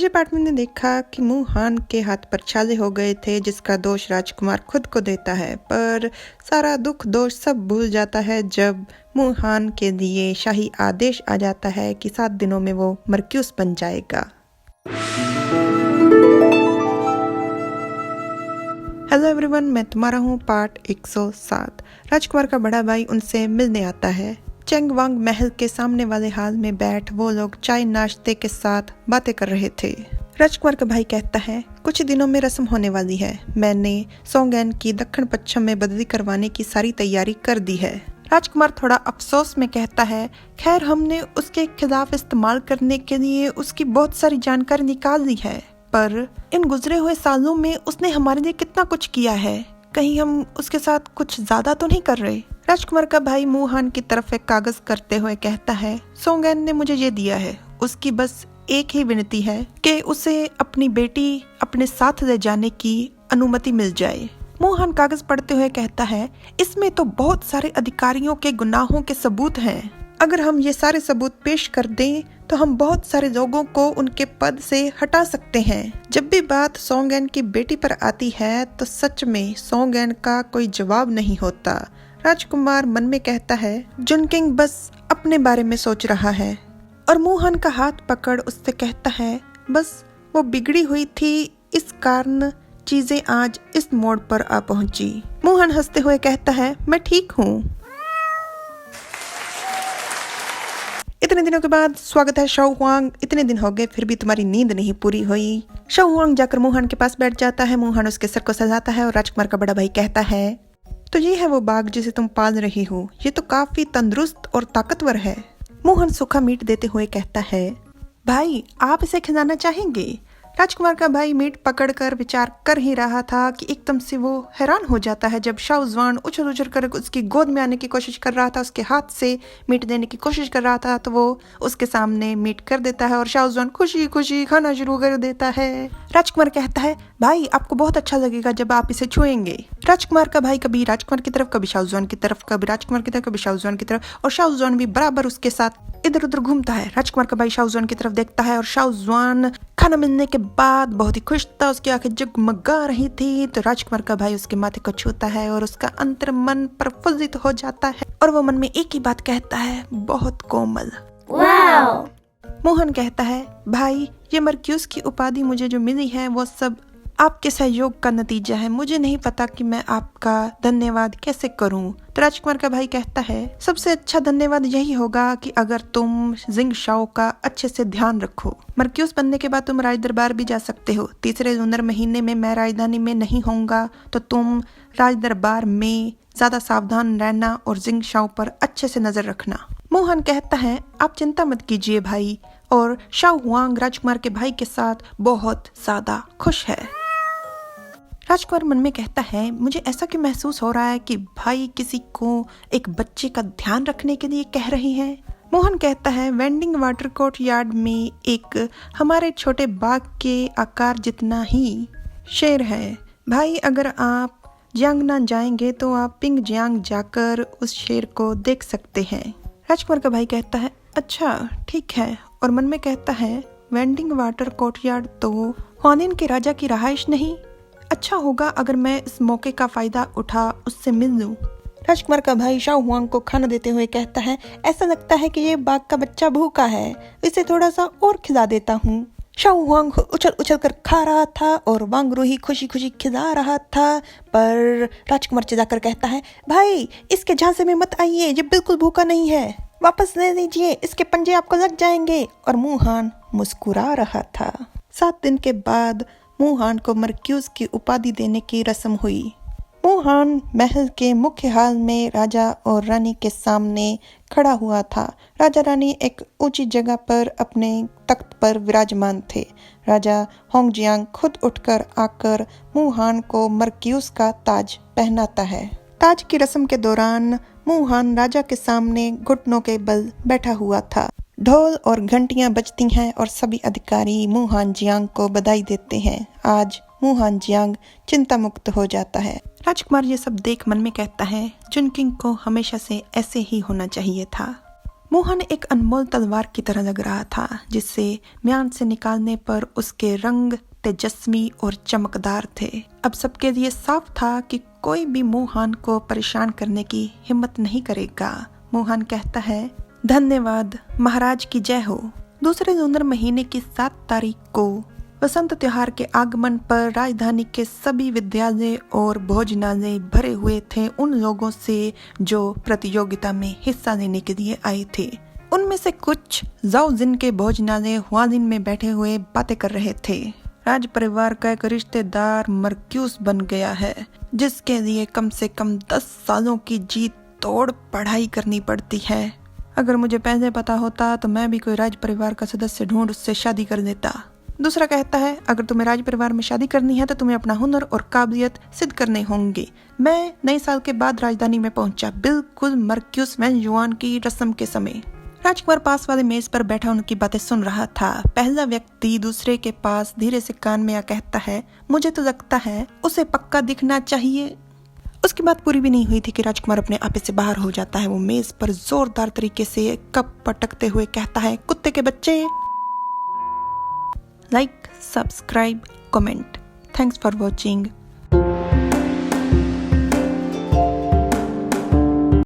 पिछले पार्ट में ने देखा कि मुहान के हाथ पर छाले हो गए थे, जिसका दोष राजकुमार खुद को देता है, पर सारा दुख दोष सब भूल जाता है जब मुहान के लिए शाही आदेश आ जाता है कि 7 दिनों में वो मर्क्यूस बन जाएगा। हेलो एवरीवन, मैं तुम्हारा हूँ पार्ट 107। राजकुमार का बड़ा भाई उनसे मिलने आता है। चेंगवांग महल के सामने वाले हाल में बैठ वो लोग चाय नाश्ते के साथ बातें कर रहे थे। राजकुमार का भाई कहता है, कुछ दिनों में रस्म होने वाली है। मैंने सोंगेन की दक्षिण पश्चिम में बदली करवाने की सारी तैयारी कर दी है। राजकुमार थोड़ा अफसोस में कहता है, खैर हमने उसके खिलाफ इस्तेमाल करने के लिए उसकी बहुत सारी जानकारी निकाल ली है, पर इन गुजरे हुए सालों में उसने हमारे लिए कितना कुछ किया है, कहीं हम उसके साथ कुछ ज्यादा तो नहीं कर रहे। राजकुमार का भाई मुहान की तरफ एक कागज करते हुए कहता है, सोंगेन ने मुझे ये दिया है। उसकी बस एक ही विनती है कि उसे अपनी बेटी अपने साथ ले जाने की अनुमति मिल जाए। मुहान कागज पढ़ते हुए कहता है, इसमें तो बहुत सारे अधिकारियों के गुनाहों के सबूत हैं। अगर हम ये सारे सबूत पेश कर दें तो हम बहुत सारे लोगों को उनके पद से हटा सकते हैं। जब भी बात सोंगेन की बेटी पर आती है तो सच में सोंगेन का कोई जवाब नहीं होता। राजकुमार मन में कहता है, जुनकिंग बस अपने बारे में सोच रहा है, और मुहान का हाथ पकड़ उससे कहता है, बस वो बिगड़ी हुई थी, इस कारण चीजें आज इस मोड़ पर आ पहुंची। मुहान हंसते हुए कहता है, मैं ठीक हूँ। इतने दिनों के बाद स्वागत है शाओ हुआंग। इतने दिन हो गए फिर भी तुम्हारी नींद नहीं पूरी हुई। शाओ हुआंग जाकर मुहान के पास बैठ जाता है। मुहान उसके सर को सहलाता है और राजकुमार का बड़ा भाई कहता है, तो ये है वो बाघ जिसे तुम पाल रही हो, ये तो काफी तंदुरुस्त और ताकतवर है। मुहान सूखा मीट देते हुए कहता है, भाई आप इसे खिलाना चाहेंगे? राजकुमार का भाई मीट पकड़कर विचार कर ही रहा था कि एकदम से वो हैरान हो जाता है जब शाओ जुआन उछल उछल कर उसकी गोद में आने की कोशिश कर रहा था, उसके हाथ से मीट देने की कोशिश कर रहा था, तो वो उसके सामने मीट कर देता है और शाओ जुआन खुशी खुशी खाना शुरू कर देता है। राजकुमार कहता है, भाई आपको बहुत अच्छा लगेगा जब आप इसे छुएंगे। राजकुमार का भाई कभी राजकुमार की तरफ, कभी शाओ जुआन की तरफ, कभी राजकुमार की तरफ, कभी शाओ जुआन की तरफ, और शाओ जुआन भी बराबर उसके साथ इधर उधर घूमता है। राजकुमार का भाई शाओ जुआन की तरफ देखता है और शाओ जुआन खाना मिलने के बाद बहुत ही खुश था, उसकी आंखें जगमगा रही थी। तो राजकुमार का भाई उसके माथे को छूता है और उसका अंतर मन प्रफुल्लित हो जाता है और वो मन में एक ही बात कहता है, बहुत कोमल। वाओ! मोहन कहता है, भाई ये मर्क्यूस की उपाधि मुझे जो मिली है वो सब आपके सहयोग का नतीजा है। मुझे नहीं पता कि मैं आपका धन्यवाद कैसे करूं। तो राजकुमार का भाई कहता है, सबसे अच्छा धन्यवाद यही होगा कि अगर तुम जिंग शाओ का अच्छे से ध्यान रखो। मर्क्यूस बनने के बाद तुम राज दरबार भी जा सकते हो। तीसरे लूनर महीने में मैं राजधानी में नहीं होऊंगा, तो तुम राज दरबार में ज्यादा सावधान रहना और जिंग शाओ पर अच्छे से नजर रखना। मोहन कहता है, आप चिंता मत कीजिए भाई, और शाओ हुआंग राजकुमार के भाई के साथ बहुत ज्यादा खुश है। राजकुमार मन में कहता है, मुझे ऐसा क्यों महसूस हो रहा है कि भाई किसी को एक बच्चे का ध्यान रखने के लिए कह रही हैं। मोहन कहता है, वेंडिंग वाटर कोर्ट यार्ड में एक हमारे छोटे बाग के आकार जितना ही शेर है। भाई अगर आप जियांगनान जाएंगे तो आप पिंग जियांग जाकर उस शेर को देख सकते हैं। राजकुमार का भाई कहता है, अच्छा ठीक है, और मन में कहता है, वेंडिंग वाटर कोर्ट यार्ड तो हुआनिन के राजा की रहाइश नहीं, अच्छा होगा अगर मैं इस मौके का फायदा उठा उससे मिल लूं। राजकुमार का भाई शाओ हुआंग को खाना देते हुए कहता है, ऐसा लगता है कि ये बाघ का बच्चा भूखा है, इसे थोड़ा सा और खिला देता हूँ। शाओ हुआंग उछल उछल कर खा रहा था और वांग रूही खुशी खुशी खिला रहा था, पर राजकुमार चिल्लाकर कहता है, भाई इसके झांसे में मत आइए, ये बिल्कुल भूखा नहीं है, वापस ले लीजिए, इसके पंजे आपको लग जाएंगे। और मुहान मुस्कुरा रहा था। 7 दिन के बाद मुहान को मर्क्यूस की उपाधि देने की रस्म हुई। मुहान महल के मुख्य हाल में राजा और रानी के सामने खड़ा हुआ था। राजा रानी एक ऊंची जगह पर अपने तख्त पर विराजमान थे। राजा होंगजियांग खुद उठकर आकर मुहान को मर्क्यूस का ताज पहनाता है। ताज की रस्म के दौरान मुहान राजा के सामने घुटनों के बल बैठा हुआ था। ढोल और घंटियां बजती हैं और सभी अधिकारी मुहान जियांग को बधाई देते हैं। आज मुहान जियांग चिंता मुक्त हो जाता है। राजकुमार ये सब देख मन में कहता है, जुनकिंग को हमेशा से ऐसे ही होना चाहिए था। मोहन एक अनमोल तलवार की तरह लग रहा था, जिससे म्यान से निकालने पर उसके रंग तेजस्वी और चमकदार थे। अब सबके लिए साफ था कि कोई भी मोहन को परेशान करने की हिम्मत नहीं करेगा। मोहन कहता है, धन्यवाद महाराज की जय हो। दूसरे लूनर महीने की 7 तारीख को वसंत त्योहार के आगमन पर राजधानी के सभी विद्यालय और भोजनालय भरे हुए थे उन लोगों से जो प्रतियोगिता में हिस्सा लेने के लिए आए थे। उनमें से कुछ जाओजिन के भोजनालय हुआलिन में बैठे हुए बातें कर रहे थे। राज परिवार का एक रिश्तेदार मर्क्यूस बन गया है, जिसके लिए कम से कम 10 सालों की जीत तोड़ पढ़ाई करनी पड़ती है। अगर मुझे पहले पता होता तो मैं भी कोई राज परिवार का सदस्य ढूंढ उससे शादी कर देता। दूसरा कहता है, अगर तुम्हें राज परिवार में शादी करनी है तो तुम्हें अपना हुनर और काबिलियत सिद्ध करने होंगे। मैं नए साल के बाद राजधानी में पहुंचा, बिल्कुल मर्क्यूस वैनजुआन की रस्म के समय। राजकुमार पास वाले मेज पर बैठा उनकी बातें सुन रहा था। पहला व्यक्ति दूसरे के पास धीरे से कान में आ कहता है, मुझे तो लगता है उसे पक्का दिखना चाहिए। उसकी बात पूरी भी नहीं हुई थी कि राजकुमार अपने आपे से बाहर हो जाता है। वो मेज पर जोरदार तरीके से कप पटकते हुए कहता है, कुत्ते के बच्चे। Like, subscribe, comment. Thanks for watching.